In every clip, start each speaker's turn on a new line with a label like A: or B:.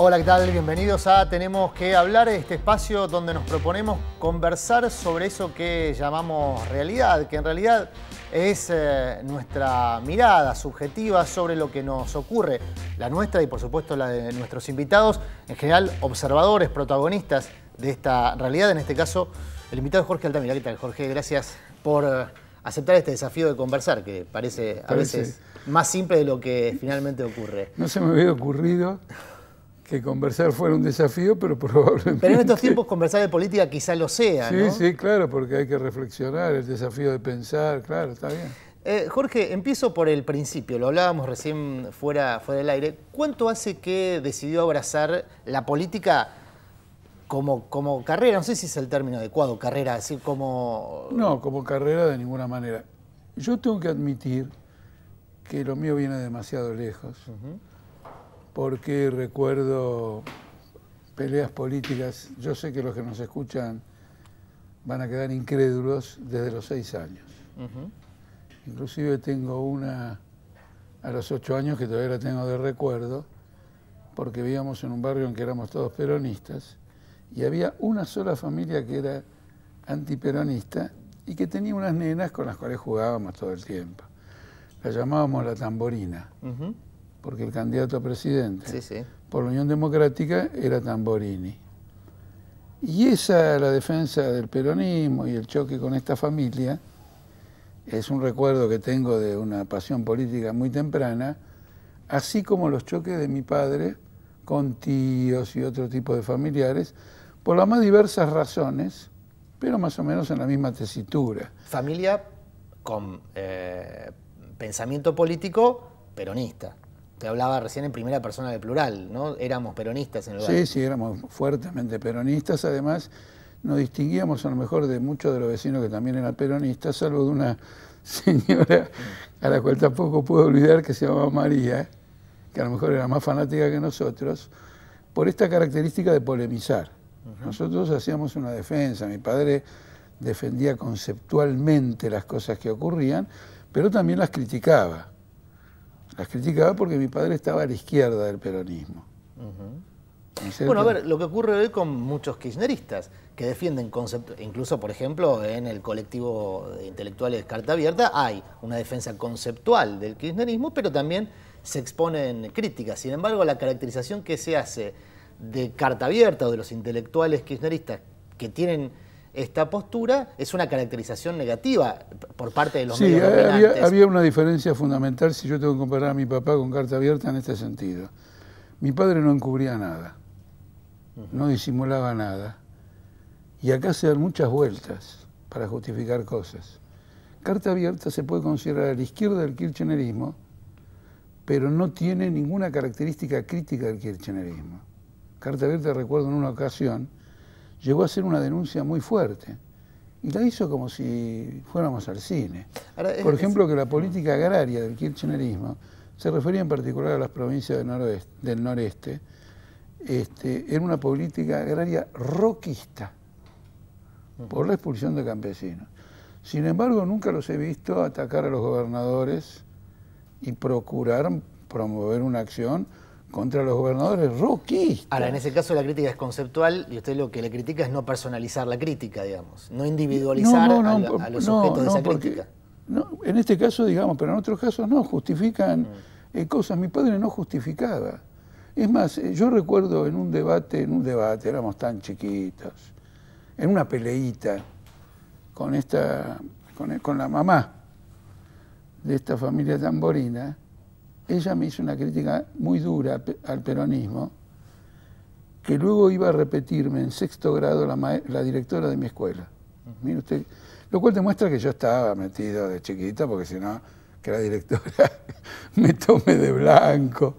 A: Hola, ¿qué tal? Bienvenidos a Tenemos que hablar, este espacio donde nos proponemos conversar sobre eso que llamamos realidad, que en realidad es nuestra mirada subjetiva sobre lo que nos ocurre, la nuestra y por supuesto la de nuestros invitados, en general observadores, protagonistas de esta realidad, en este caso el invitado es Jorge Altamira. ¿Qué tal, Jorge? Gracias por aceptar este desafío de conversar, que parece a veces más simple de lo que finalmente ocurre.
B: No se me había ocurrido que conversar fuera un desafío, pero probablemente...
A: Pero en estos tiempos conversar de política quizá lo sea,
B: sí,
A: ¿no?
B: Sí, claro, porque hay que reflexionar, el desafío de pensar, claro, está bien.
A: Jorge, empiezo por el principio, lo hablábamos recién fuera del aire. ¿Cuánto hace que decidió abrazar la política como carrera? No sé si es el término adecuado, carrera, así como...
B: No, como carrera de ninguna manera. Yo tengo que admitir que lo mío viene demasiado lejos. Porque recuerdo peleas políticas, yo sé que los que nos escuchan van a quedar incrédulos desde los 6 años. Inclusive tengo una a los 8 años que todavía la tengo de recuerdo, porque vivíamos en un barrio en que éramos todos peronistas y había una sola familia que era antiperonista y que tenía unas nenas con las cuales jugábamos todo el tiempo. La llamábamos la Tamborina. Porque el candidato a presidente por la Unión Democrática era Tamborini. Y la defensa del peronismo y el choque con esta familia, es un recuerdo que tengo de una pasión política muy temprana, así como los choques de mi padre con tíos y otro tipo de familiares, por las más diversas razones, pero más o menos en la misma tesitura.
A: Familia con pensamiento político peronista. Te hablaba recién en primera persona del plural, ¿no? Éramos peronistas en el lugar.
B: Sí, éramos fuertemente peronistas. Además, nos distinguíamos a lo mejor de muchos de los vecinos que también eran peronistas, salvo de una señora a la cual tampoco puedo olvidar, que se llamaba María, que a lo mejor era más fanática que nosotros, por esta característica de polemizar. Nosotros hacíamos una defensa. Mi padre defendía conceptualmente las cosas que ocurrían, pero también las criticaba. Las criticaba porque mi padre estaba a la izquierda del peronismo.
A: Bueno, a ver, lo que ocurre hoy con muchos kirchneristas que defienden conceptos, incluso, por ejemplo, en el colectivo de intelectuales Carta Abierta hay una defensa conceptual del kirchnerismo, pero también se exponen críticas. Sin embargo, la caracterización que se hace de Carta Abierta o de los intelectuales kirchneristas que tienen esta postura es una caracterización negativa por parte de los medios dominantes.
B: Había una diferencia fundamental si yo tengo que comparar a mi papá con Carta Abierta en este sentido. Mi padre no encubría nada, no disimulaba nada. Y acá se dan muchas vueltas para justificar cosas. Carta Abierta se puede considerar a la izquierda del kirchnerismo, pero no tiene ninguna característica crítica del kirchnerismo. Carta Abierta, recuerdo en una ocasión, llegó a hacer una denuncia muy fuerte y la hizo como si fuéramos al cine. Por ejemplo, que la política agraria del kirchnerismo, se refería en particular a las provincias del noreste, era una política agraria roquista por la expulsión de campesinos. Sin embargo, nunca los he visto atacar a los gobernadores y procurar promover una acción contra los gobernadores roquistas.
A: Ahora, en ese caso la crítica es conceptual y usted lo que le critica es no personalizar la crítica, digamos, no individualizar a los sujetos de esa crítica.
B: No, en este caso, digamos, pero en otros casos no, justifican cosas. Mi padre no justificaba. Es más, yo recuerdo en un debate, éramos tan chiquitos, en una peleita con la mamá de esta familia Tamborina. Ella me hizo una crítica muy dura al peronismo, que luego iba a repetirme en 6º grado la directora de mi escuela. Mire usted, lo cual demuestra que yo estaba metido de chiquita, porque si no, que la directora me tome de blanco.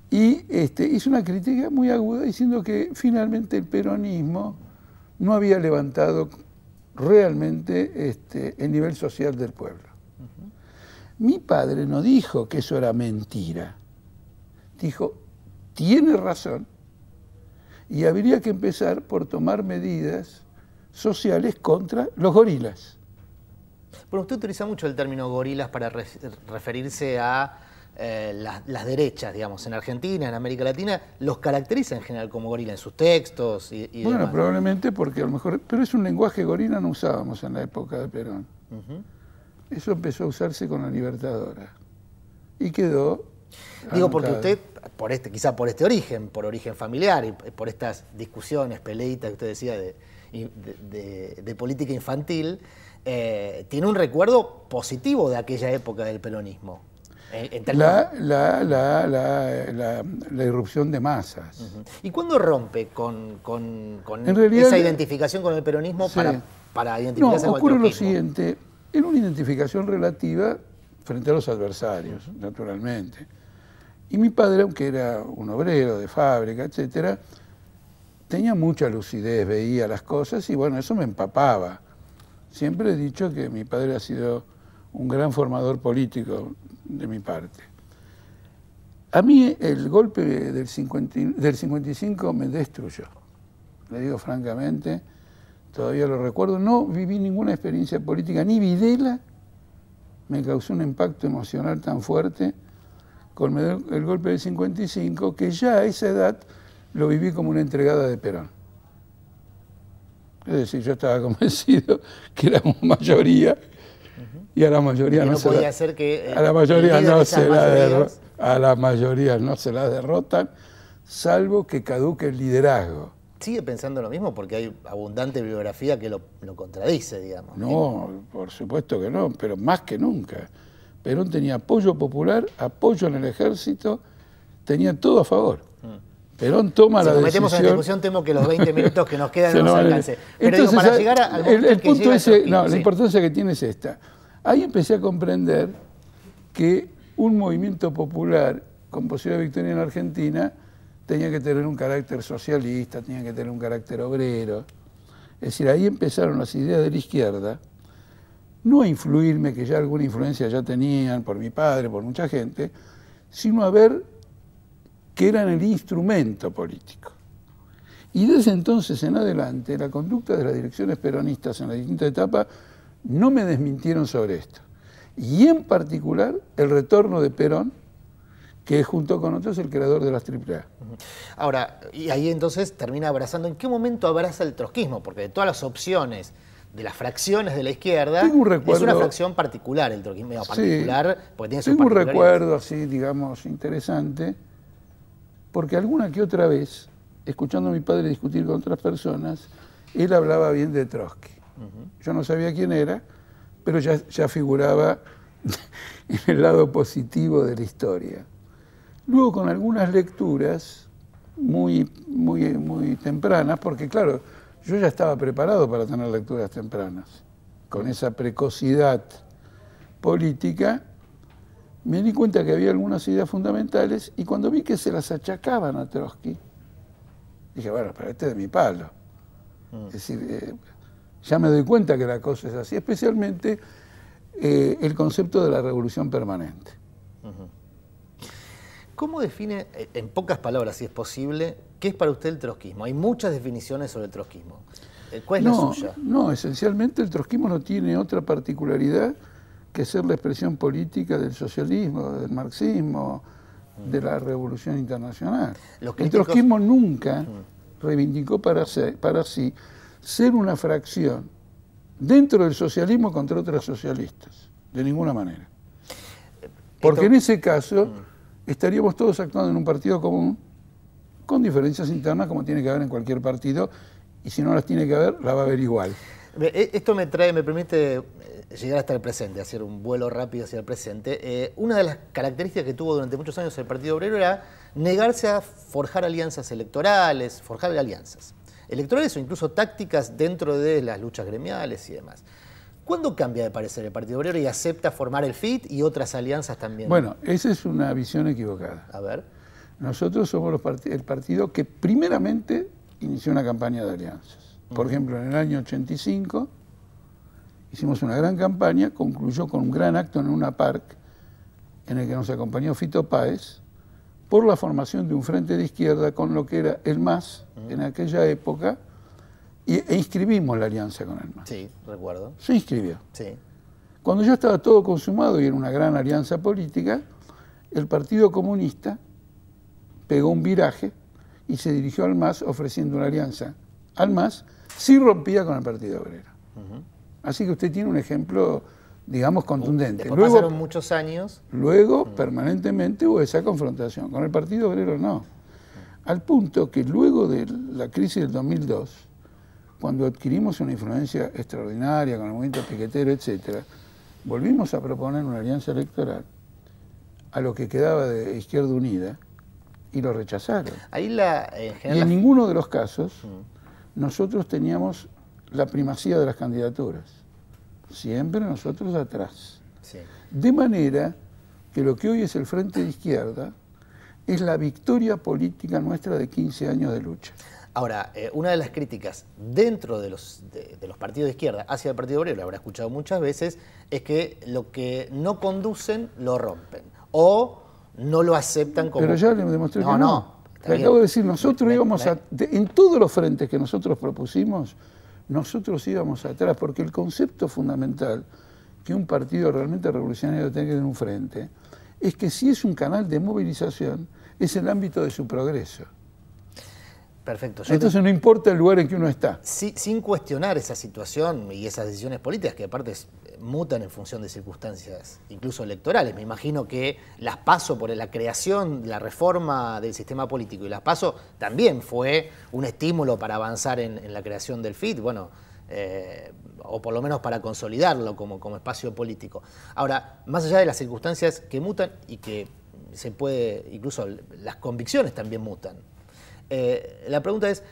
B: Y hizo una crítica muy aguda diciendo que finalmente el peronismo no había levantado realmente el nivel social del pueblo. Mi padre no dijo que eso era mentira. Dijo, tiene razón y habría que empezar por tomar medidas sociales contra los gorilas.
A: Bueno, usted utiliza mucho el término gorilas para referirse a las derechas, digamos, en Argentina, en América Latina, los caracteriza en general como gorila en sus textos y
B: bueno,
A: demás?
B: probablemente porque a lo mejor... Pero es un lenguaje gorila no usábamos en la época de Perón. Eso empezó a usarse con la Libertadora. Y quedó...
A: Digo, porque
B: anotado.
A: usted, quizá por este origen, por origen familiar y por estas discusiones, peleitas que usted decía de política infantil, tiene un recuerdo positivo de aquella época del peronismo.
B: La irrupción de masas.
A: ¿Y cuándo rompe con
B: En realidad,
A: esa identificación con el peronismo
B: sí.
A: para identificarse
B: No,
A: con el
B: ocurre lo
A: trotskismo?
B: siguiente, era una identificación relativa frente a los adversarios, naturalmente. Y mi padre, aunque era un obrero de fábrica, etcétera, tenía mucha lucidez, veía las cosas y bueno, eso me empapaba. Siempre he dicho que mi padre ha sido un gran formador político de mi parte. A mí el golpe del 55 me destruyó. Le digo francamente, todavía lo recuerdo, no viví ninguna experiencia política, ni Videla me causó un impacto emocional tan fuerte con el golpe del 55, que ya a esa edad lo viví como una entregada de Perón. Es decir, yo estaba convencido que éramos mayoría y a la mayoría no se la derrotan, salvo que caduque el liderazgo.
A: ¿Sigue pensando lo mismo? Porque hay abundante bibliografía que lo contradice, digamos.
B: No, por supuesto que no, pero más que nunca. Perón tenía apoyo popular, apoyo en el ejército, tenía todo a favor. Perón toma la decisión... Si nos metemos en la discusión,
A: temo que los 20 minutos que nos quedan no nos alcance. Pero
B: entonces,
A: digo, para llegar al momento
B: el punto
A: que
B: ese,
A: llega
B: la importancia que tiene es esta. Ahí empecé a comprender que un movimiento popular con posibilidad de victoria en Argentina tenía que tener un carácter socialista, tenía que tener un carácter obrero. Es decir, ahí empezaron las ideas de la izquierda, no a influirme, que ya alguna influencia ya tenían por mi padre, por mucha gente, sino a ver que eran el instrumento político. Y desde entonces en adelante, la conducta de las direcciones peronistas en las distintas etapas no me desmintieron sobre esto. Y en particular, el retorno de Perón, que es junto con otros el creador de las AAA.
A: Ahora, y ahí entonces termina abrazando, ¿en qué momento abraza el trotskismo? Porque de todas las opciones de las fracciones de la izquierda, es una fracción particular el trotskismo, particular,
B: sí,
A: porque tiene sus
B: tengo un
A: particularidades.
B: recuerdo así, digamos, interesante, porque alguna que otra vez, escuchando a mi padre discutir con otras personas, él hablaba bien de Trotsky. Yo no sabía quién era, pero ya figuraba en el lado positivo de la historia. Luego con algunas lecturas muy tempranas, porque claro, yo ya estaba preparado para tener lecturas tempranas. Con esa precocidad política, me di cuenta que había algunas ideas fundamentales y cuando vi que se las achacaban a Trotsky, dije, bueno, pero este es de mi palo. Es decir, ya me doy cuenta que la cosa es así, especialmente el concepto de la revolución permanente.
A: ¿Cómo define, en pocas palabras, si es posible, qué es para usted el trotskismo? Hay muchas definiciones sobre el trotskismo. ¿Cuál es la suya?
B: No, esencialmente el trotskismo no tiene otra particularidad que ser la expresión política del socialismo, del marxismo, de la revolución internacional. El trotskismo nunca reivindicó para sí ser una fracción dentro del socialismo contra otras socialistas, de ninguna manera. Porque en ese caso estaríamos todos actuando en un partido común, con diferencias internas como tiene que haber en cualquier partido, y si no las tiene que haber, la va a haber igual.
A: Esto me permite llegar hasta el presente, hacer un vuelo rápido hacia el presente. Una de las características que tuvo durante muchos años el Partido Obrero era negarse a forjar alianzas electorales, forjar alianzas electorales o incluso tácticas dentro de las luchas gremiales y demás. ¿Cuándo cambia de parecer el Partido Obrero y acepta formar el FIT y otras alianzas también?
B: Bueno, esa es una visión equivocada.
A: A ver.
B: Nosotros somos el partido que primeramente inició una campaña de alianzas. Por ejemplo, en el año 85 hicimos una gran campaña, concluyó con un gran acto en Luna Park, en el que nos acompañó Fito Páez, por la formación de un frente de izquierda con lo que era el MAS en aquella época, e inscribimos la alianza con el MAS.
A: Sí, recuerdo.
B: Se inscribió.
A: Sí.
B: Cuando ya estaba todo consumado y era una gran alianza política, el Partido Comunista pegó un viraje y se dirigió al MAS ofreciendo una alianza al MAS si rompía con el Partido Obrero. Así que usted tiene un ejemplo, digamos, contundente.
A: Después pasaron muchos años.
B: Luego, permanentemente hubo esa confrontación. Con el Partido Obrero no. Al punto que luego de la crisis del 2002, cuando adquirimos una influencia extraordinaria con el movimiento piquetero, etc., volvimos a proponer una alianza electoral a lo que quedaba de Izquierda Unida y lo rechazaron.
A: Ahí
B: y en ninguno de los casos nosotros teníamos la primacía de las candidaturas. Siempre nosotros atrás.
A: Sí.
B: De manera que lo que hoy es el Frente de Izquierda es la victoria política nuestra de 15 años de lucha.
A: Ahora, una de las críticas dentro de los partidos de izquierda hacia el Partido Obrero, lo habrá escuchado muchas veces, es que lo que no conducen lo rompen o no lo aceptan como...
B: Pero ya le demostré que no. Le acabo de decir, nosotros íbamos en todos los frentes que nosotros propusimos, nosotros íbamos atrás, porque el concepto fundamental que un partido realmente revolucionario tiene que tener un frente es que si es un canal de movilización, es el ámbito de su progreso.
A: Perfecto.
B: Entonces no importa el lugar en que uno está.
A: Sin cuestionar esa situación y esas decisiones políticas que aparte mutan en función de circunstancias incluso electorales. Me imagino que las PASO por la creación, la reforma del sistema político y las PASO también fue un estímulo para avanzar en la creación del FIT, bueno, o por lo menos para consolidarlo como espacio político. Ahora, más allá de las circunstancias que mutan y que se puede, incluso las convicciones también mutan. La pregunta es,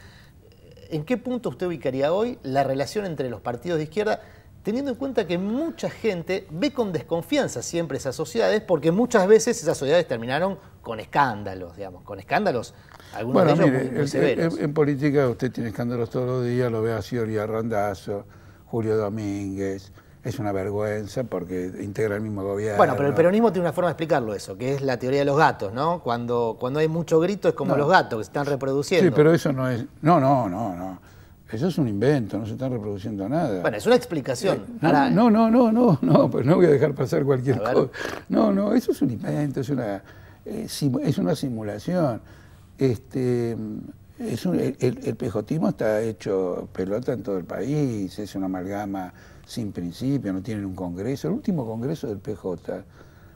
A: ¿en qué punto usted ubicaría hoy la relación entre los partidos de izquierda, teniendo en cuenta que mucha gente ve con desconfianza siempre esas sociedades, porque muchas veces esas sociedades terminaron con escándalos, digamos, con escándalos, algunos de ellos muy severos?
B: En política usted tiene escándalos todos los días, lo ve a Scioli Randazzo, Julio Domínguez. Es una vergüenza porque integra el mismo gobierno.
A: Bueno, pero el peronismo tiene una forma de explicarlo eso, que es la teoría de los gatos, ¿no? Cuando hay mucho grito es como los gatos que se están reproduciendo.
B: Sí, pero eso no es... No. Eso es un invento, no se están reproduciendo nada.
A: Bueno, es una explicación.
B: No, pues no voy a dejar pasar cualquier cosa. No, eso es un invento, es una simulación. El pejotismo está hecho pelota en todo el país, es una amalgama sin principio, no tienen un congreso. El último congreso del PJ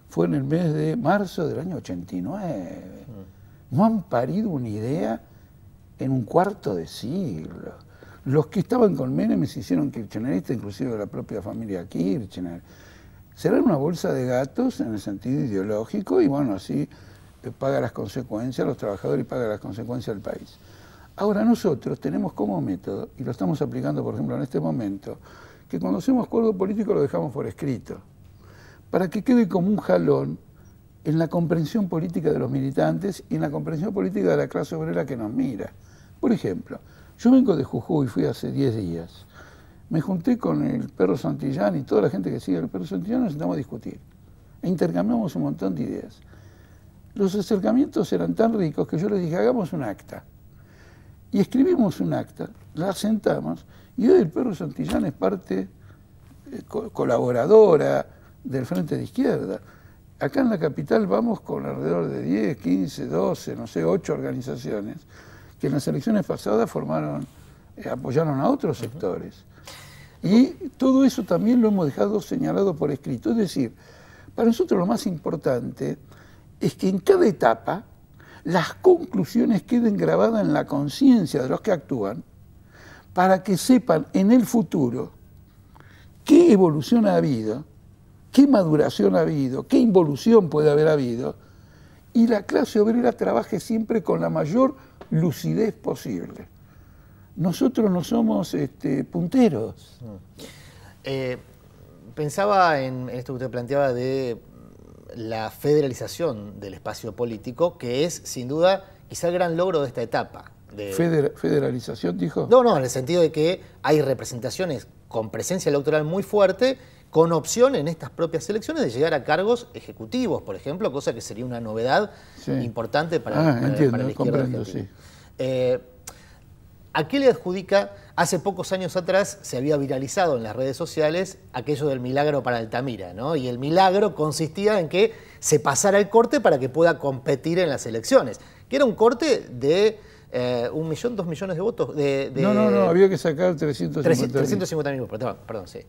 B: fue en el mes de marzo del año 89. No han parido una idea en un cuarto de siglo. Los que estaban con Menem se hicieron kirchneristas, inclusive de la propia familia Kirchner. Serán una bolsa de gatos en el sentido ideológico y bueno, así paga las consecuencias los trabajadores y paga las consecuencias del país. Ahora nosotros tenemos como método, y lo estamos aplicando por ejemplo en este momento, que cuando hacemos acuerdo político lo dejamos por escrito, para que quede como un jalón en la comprensión política de los militantes y en la comprensión política de la clase obrera que nos mira. Por ejemplo, yo vengo de Jujuy, fui hace 10 días, me junté con el Perro Santillán y toda la gente que sigue al Perro Santillán, nos sentamos a discutir e intercambiamos un montón de ideas. Los acercamientos eran tan ricos que yo les dije, hagamos un acta. Y escribimos un acta, la sentamos, y hoy el Perro Santillán es parte colaboradora del Frente de Izquierda. Acá en la capital vamos con alrededor de 10, 15, 12, no sé, 8 organizaciones que en las elecciones pasadas apoyaron a otros sectores. Y todo eso también lo hemos dejado señalado por escrito. Es decir, para nosotros lo más importante es que en cada etapa las conclusiones queden grabadas en la conciencia de los que actúan para que sepan en el futuro qué evolución ha habido, qué maduración ha habido, qué involución puede haber habido, y la clase obrera trabaje siempre con la mayor lucidez posible. Nosotros no somos punteros.
A: Pensaba en esto que usted planteaba de la federalización del espacio político, que es sin duda quizá el gran logro de esta etapa.
B: ¿Federalización dijo?
A: No, en el sentido de que hay representaciones con presencia electoral muy fuerte, con opción en estas propias elecciones de llegar a cargos ejecutivos, por ejemplo, cosa que sería una novedad importante para la izquierda argentina.
B: Sí.
A: ¿A qué le adjudica? Hace pocos años atrás se había viralizado en las redes sociales aquello del milagro para Altamira, ¿no? Y el milagro consistía en que se pasara el corte para que pueda competir en las elecciones, que era un corte de 1 millón, 2 millones de votos.
B: No, había que sacar 350.000.
A: Perdón, sí.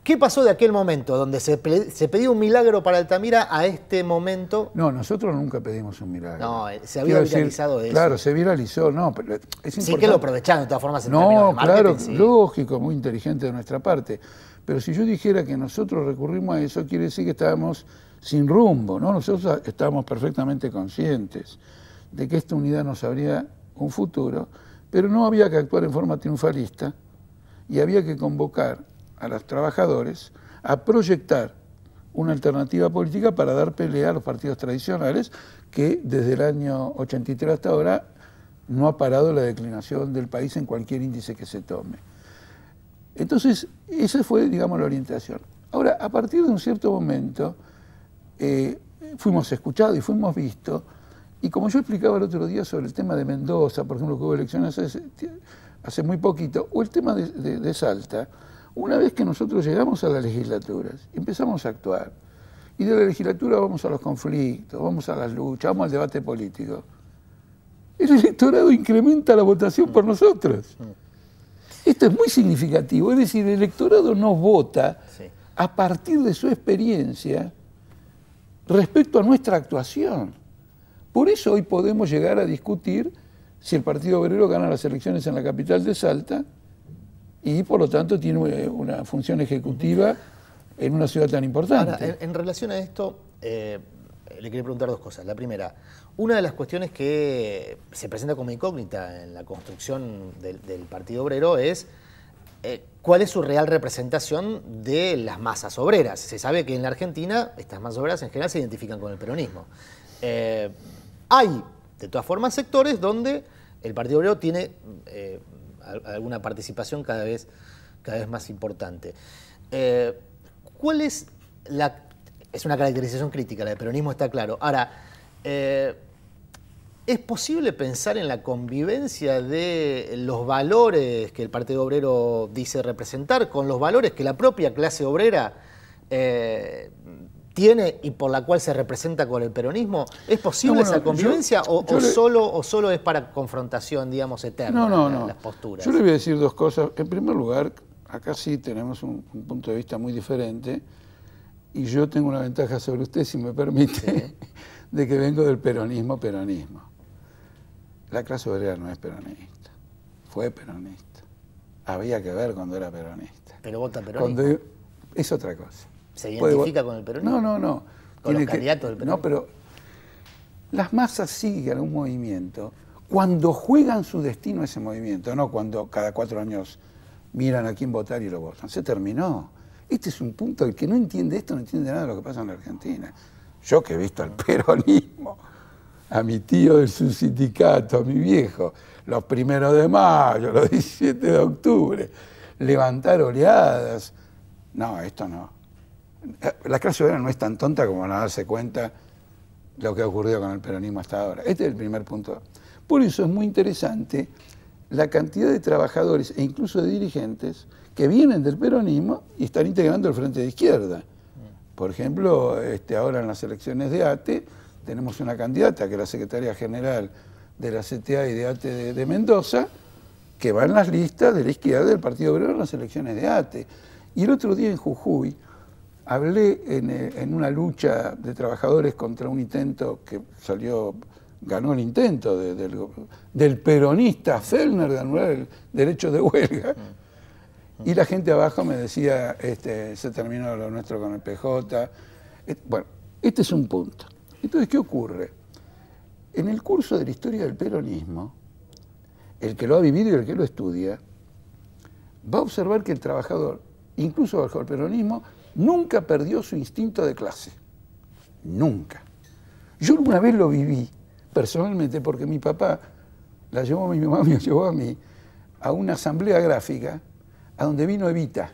A: ¿Qué pasó de aquel momento donde se pedía un milagro para Altamira a este momento?
B: No, nosotros nunca pedimos un milagro.
A: No, se había viralizado eso.
B: Claro, se viralizó, no, pero es importante.
A: Sí que lo aprovecharon de todas formas en
B: no,
A: términos de marketing.
B: Claro,
A: sí.
B: Lógico, muy inteligente de nuestra parte. Pero si yo dijera que nosotros recurrimos a eso, quiere decir que estábamos sin rumbo, ¿no? Nosotros estábamos perfectamente conscientes de que esta unidad nos abría un futuro, pero no había que actuar en forma triunfalista y había que convocar a los trabajadores a proyectar una alternativa política para dar pelea a los partidos tradicionales que desde el año 83 hasta ahora no ha parado la declinación del país en cualquier índice que se tome. Entonces, esa fue, digamos, la orientación. Ahora, a partir de un cierto momento, fuimos escuchados y fuimos vistos, y como yo explicaba el otro día sobre el tema de Mendoza, por ejemplo, que hubo elecciones hace muy poquito, o el tema de Salta, una vez que nosotros llegamos a las legislaturas, empezamos a actuar, y de la legislatura vamos a los conflictos, vamos a las luchas, vamos al debate político, el electorado incrementa la votación por nosotros. Esto es muy significativo, es decir, el electorado nos vota a partir de su experiencia respecto a nuestra actuación. Por eso hoy podemos llegar a discutir si el Partido Obrero gana las elecciones en la capital de Salta y por lo tanto tiene una función ejecutiva en una ciudad tan importante.
A: Ahora, en relación a esto, le quería preguntar dos cosas. La primera, una de las cuestiones que se presenta como incógnita en la construcción del Partido Obrero es cuál es su real representación de las masas obreras. Se sabe que en la Argentina estas masas obreras en general se identifican con el peronismo. Hay, de todas formas, sectores donde el Partido Obrero tiene alguna participación cada vez más importante. ¿Cuál es la...? Es una caracterización crítica, la del peronismo está claro. Ahora, ¿es posible pensar en la convivencia de los valores que el Partido Obrero dice representar con los valores que la propia clase obrera tiene y por la cual se representa con el peronismo? ¿Es posible esa convivencia o solo es para confrontación, digamos, eterna las posturas?
B: Yo le voy a decir dos cosas. En primer lugar, acá sí tenemos un punto de vista muy diferente y yo tengo una ventaja sobre usted, si me permite, de que vengo del peronismo. La clase obrera no es peronista, fue peronista. Había que ver cuando era peronista.
A: ¿Pero vota peronismo?
B: Es otra cosa.
A: ¿Se identifica con el peronismo?
B: No.
A: ¿Con los candidatos del peronismo?
B: No, pero las masas siguen un movimiento cuando juegan su destino a ese movimiento, no cuando cada 4 años miran a quién votar y lo votan. Se terminó. Este es un punto, el que no entiende esto no entiende nada de lo que pasa en la Argentina. Yo que he visto al peronismo, a mi tío del subsindicato, a mi viejo, los 1 de mayo, los 17 de octubre, levantar oleadas. No, esto no. La clase obrera no es tan tonta como no darse cuenta de lo que ha ocurrido con el peronismo hasta ahora. Este es el primer punto. Por eso es muy interesante la cantidad de trabajadores e incluso de dirigentes que vienen del peronismo y están integrando el Frente de Izquierda. Por ejemplo, ahora en las elecciones de ATE tenemos una candidata que es la secretaria general de la CTA y de ATE de Mendoza, que va en las listas de la izquierda del Partido Obrero en las elecciones de ATE. Y el otro día en Jujuy hablé en una lucha de trabajadores contra un intento que ganó el intento del peronista Fellner de anular el derecho de huelga. Y la gente abajo me decía, se terminó lo nuestro con el PJ. Bueno, este es un punto. Entonces, ¿qué ocurre? En el curso de la historia del peronismo, el que lo ha vivido y el que lo estudia, va a observar que el trabajador, incluso bajo el peronismo, nunca perdió su instinto de clase. Nunca. Yo alguna vez lo viví, personalmente, porque mi papá mi mamá me llevó a mí a una asamblea gráfica a donde vino Evita.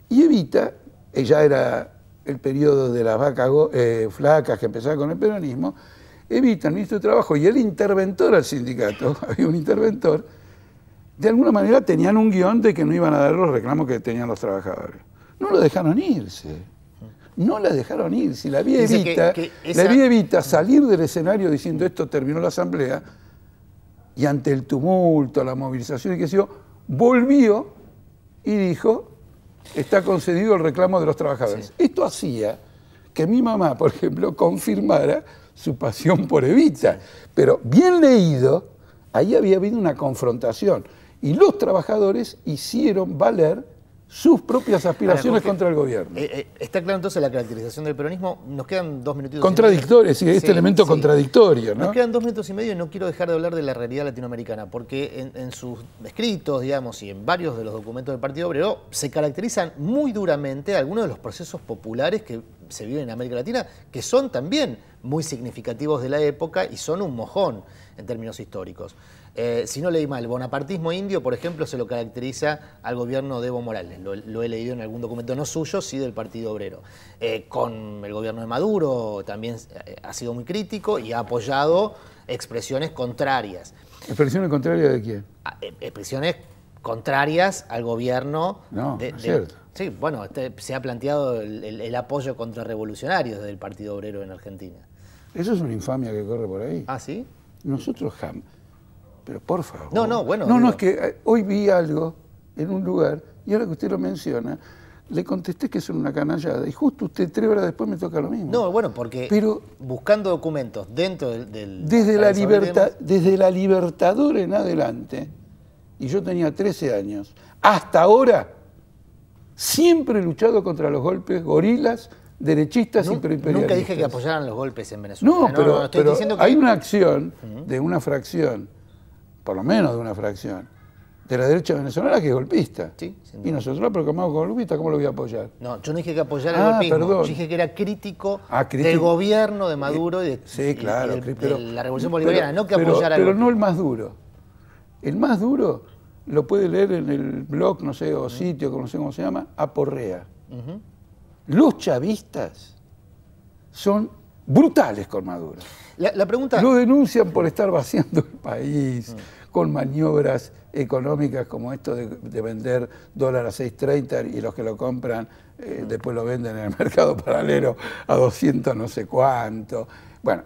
B: Y Evita, ella era el periodo de las vacas flacas que empezaba con el peronismo, Evita, el ministro de Trabajo y el interventor al sindicato, había un interventor, de alguna manera tenían un guión de que no iban a dar los reclamos que tenían los trabajadores. No lo dejaron irse. No la dejaron irse. La vía Evita salir del escenario diciendo esto terminó la asamblea y ante el tumulto, la movilización y qué sé yo, volvió y dijo, está concedido el reclamo de los trabajadores. Sí. Esto hacía que mi mamá, por ejemplo, confirmara su pasión por Evita. Sí. Pero bien leído, ahí había habido una confrontación. Y los trabajadores hicieron valer sus propias aspiraciones contra el gobierno.
A: Está claro entonces la caracterización del peronismo. Nos quedan 2 minutitos.
B: Contradictorio, sí, este elemento contradictorio, ¿no?
A: Nos quedan 2 minutos y medio y no quiero dejar de hablar de la realidad latinoamericana, porque en sus escritos, digamos, y en varios de los documentos del Partido Obrero, se caracterizan muy duramente algunos de los procesos populares que se viven en América Latina, que son también muy significativos de la época y son un mojón en términos históricos. Si no leí mal, el bonapartismo indio, por ejemplo, se lo caracteriza al gobierno de Evo Morales. Lo he leído en algún documento, no suyo, sí del Partido Obrero. Con el gobierno de Maduro también ha sido muy crítico y ha apoyado expresiones contrarias.
B: ¿Expresiones contrarias de quién?
A: Expresiones contrarias al gobierno.
B: No, es cierto.
A: Sí, bueno, se ha planteado el apoyo contrarrevolucionario desde el Partido Obrero en Argentina.
B: Eso es una infamia que corre por ahí.
A: ¿Ah, sí?
B: Nosotros jamás. Pero por favor.
A: Bueno.
B: No, es que hoy vi algo en un lugar, y ahora que usted lo menciona, le contesté que es una canallada, y justo usted 3 horas después me toca lo mismo.
A: No, bueno, porque buscando documentos dentro del
B: desde la Libertadora en adelante, y yo tenía 13 años, hasta ahora, siempre he luchado contra los golpes gorilas, derechistas y preimperialistas.
A: Nunca dije que apoyaran los golpes en Venezuela.
B: No, pero diciendo que hay una acción de una fracción, por lo menos de una fracción, de la derecha venezolana que es golpista.
A: Sí,
B: y nosotros la proclamamos como golpista, ¿cómo lo voy a apoyar?
A: No, yo no dije que apoyara el golpismo,
B: perdón.
A: Yo dije que era crítico del gobierno de Maduro y de la revolución bolivariana, no que apoyara
B: pero no el más duro. El más duro lo puede leer en el blog, no sé, o sitio, no sé cómo se llama, Aporrea. Los chavistas son brutales con Maduro.
A: La pregunta...
B: Lo denuncian por estar vaciando el país, con maniobras económicas como esto de vender dólar a 6.30 y los que lo compran después lo venden en el mercado paralelo a 200 no sé cuánto. Bueno,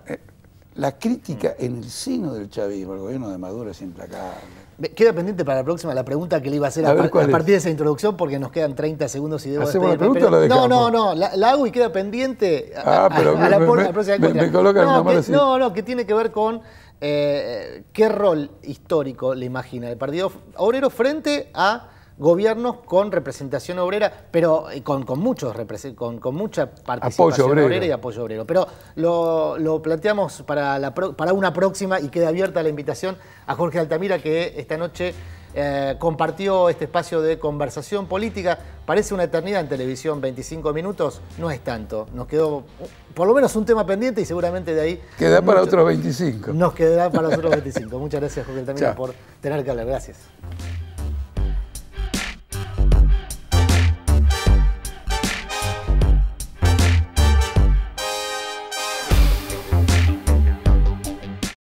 B: la crítica en el seno del chavismo, el gobierno de Maduro es implacable.
A: Queda pendiente para la próxima la pregunta que le iba a hacer a partir de esa introducción, porque nos quedan 30 segundos y debo
B: ¿Hacemos la pregunta o la dejamos?
A: No, la hago y queda pendiente
B: pero
A: a la próxima encuesta.
B: Me colocan una mala así.
A: No, que tiene que ver con qué rol histórico le imagina el Partido Obrero frente a gobiernos con representación obrera, pero con mucha participación obrera y apoyo obrero. Pero lo planteamos para una próxima y queda abierta la invitación a Jorge Altamira, que esta noche compartió este espacio de conversación política. Parece una eternidad en televisión, 25 minutos, no es tanto. Nos quedó por lo menos un tema pendiente y seguramente de ahí...
B: Queda para otros 25.
A: Nos quedará para otros 25. Muchas gracias, Jorge Altamira, por tener que hablar. Gracias.